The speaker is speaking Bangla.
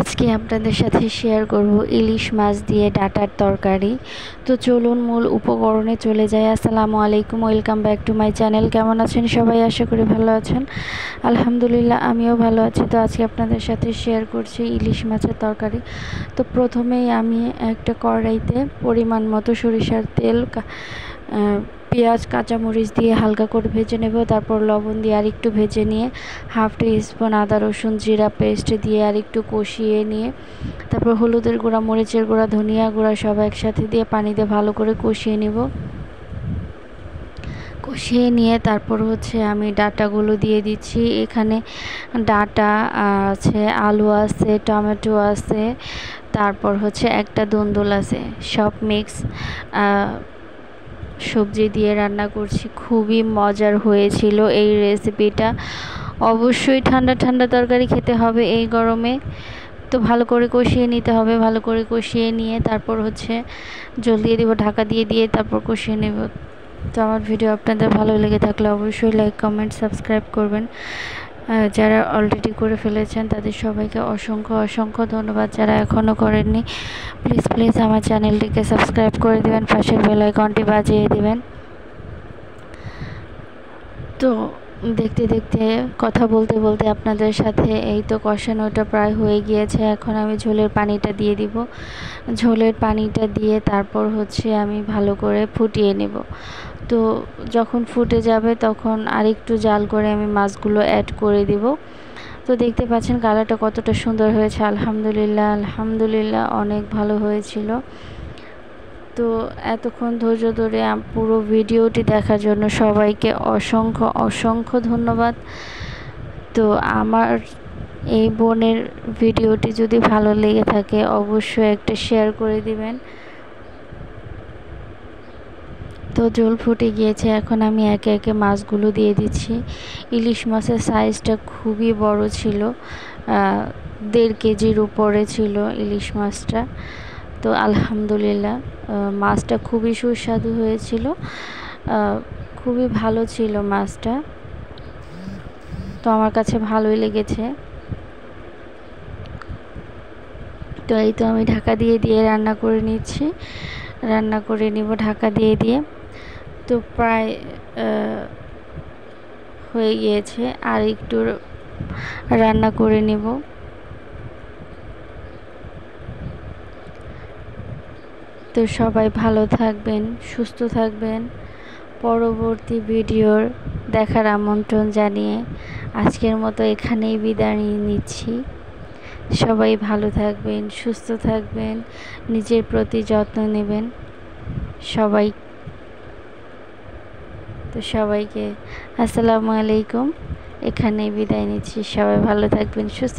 আজকে আপনাদের সাথে শেয়ার করব ইলিশ মাছ দিয়ে ডাঁটার তরকারি। তো চলুন মূল উপকরণে চলে যাই। আসসালামু আলাইকুম, welcome back to my channel. কেমন আছেন সবাই? আশা করি ভালো আছেন। আলহামদুলিল্লাহ আমিও ভালো আছি। তো আজকে আপনাদের সাথে শেয়ার করছি ইলিশ মাছের তরকারি। তো প্রথমেই আমি একটা কড়াইতে পরিমাণ মতো সরিষার তেল, পেঁয়াজ কাঁচামরিচ দিয়ে হালকা করে ভেজে নেব। তারপর লবণ দিয়ে আর একটু ভেজে নিয়ে হাফ টি স্পুন আদা রসুন জিরা পেস্ট দিয়ে আর একটু কষিয়ে নিয়ে তারপর হলুদের গুঁড়া, মরিচের গুঁড়া, ধনিয়া গুঁড়া সব একসাথে দিয়ে পানি দিয়ে ভালো করে কষিয়ে নেব। কষিয়ে নিয়ে তারপর আমি ডাঁটাগুলো দিয়ে দিচ্ছি। এখানে ডাঁটা আছে, আলু আছে, টমেটো আছে, তারপর একটা দুন্দুল আছে, সব মিক্স সবজি দিয়ে রান্না করছি। খুবই মজার হয়েছিল এই রেসিপিটা। অবশ্যই ঠান্ডা ঠান্ডা তরকারি খেতে হবে এই গরমে। তো ভালো করে কষিয়ে নিতে হবে। ভালো করে কষিয়ে নিয়ে তারপর জল দিয়ে দিব, ঢাকা দিয়ে তারপর কষিয়ে নেব। তো আমার ভিডিও আপনাদের ভালো লেগে থাকলে অবশ্যই লাইক, কমেন্ট, সাবস্ক্রাইব করবেন। যারা অলরেডি করে ফেলেছেন তাদের সবাইকে অসংখ্য অসংখ্য ধন্যবাদ। যারা এখনও করেননি প্লিজ আমার চ্যানেলটিকে সাবস্ক্রাইব করে দেবেন, পাশের বেল আইকনটি বাজিয়ে দেবেন। তো দেখতে দেখতে কথা বলতে বলতে আপনাদের সাথে এই তো কষানোটা প্রায় হয়ে গিয়েছে। এখন আমি ঝোলের পানিটা দিয়ে দিব। ঝোলের পানিটা দিয়ে তারপর আমি ভালো করে ফুটিয়ে নেব। তো যখন ফুটে যাবে তখন আরেকটু জাল করে আমি মাছগুলো অ্যাড করে দিব। তো দেখতে পাচ্ছেন কালারটা কতটা সুন্দর হয়েছে। আলহামদুলিল্লাহ আলহামদুলিল্লাহ অনেক ভালো হয়েছিল। তো এতক্ষণ ধৈর্য ধরে পুরো ভিডিওটি দেখার জন্য সবাইকে অসংখ্য অসংখ্য ধন্যবাদ। তো আমার এই বোনের ভিডিওটি যদি ভালো লেগে থাকে অবশ্যই একটা শেয়ার করে দিবেন। তো ঝোল ফুটে গিয়েছে, এখন আমি একে একে মাছগুলো দিয়ে দিচ্ছি। ইলিশ মাছের সাইজটা খুবই বড় ছিল, 1.5 কেজির উপরে ছিল ইলিশ মাছটা। তো আলহামদুলিল্লাহ মাছটা খুবই সুস্বাদু হয়েছিল, খুবই ভালো ছিল মাছটা। তো আমার কাছে ভালোই লেগেছে। তো এই তো আমি ঢাকা দিয়ে রান্না করে নিচ্ছি, রান্না করে নিব ঢাকা দিয়ে। তো প্রায় হয়ে গিয়েছে, আর একটু রান্না করে নিব। তো সবাই ভালো থাকবেন, সুস্থ থাকবেন। পরবর্তী ভিডিওর দেখার আমন্ত্রণ জানিয়ে আজকের মতো এখানেই বিদায় নিচ্ছি। সবাই ভালো থাকবেন, সুস্থ থাকবেন, নিজের প্রতি যত্ন নেবেন সবাই। তো সবাইকে আসসালামু আলাইকুম, এখানেই বিদায় নিচ্ছি। সবাই ভালো থাকবেন, সুস্থ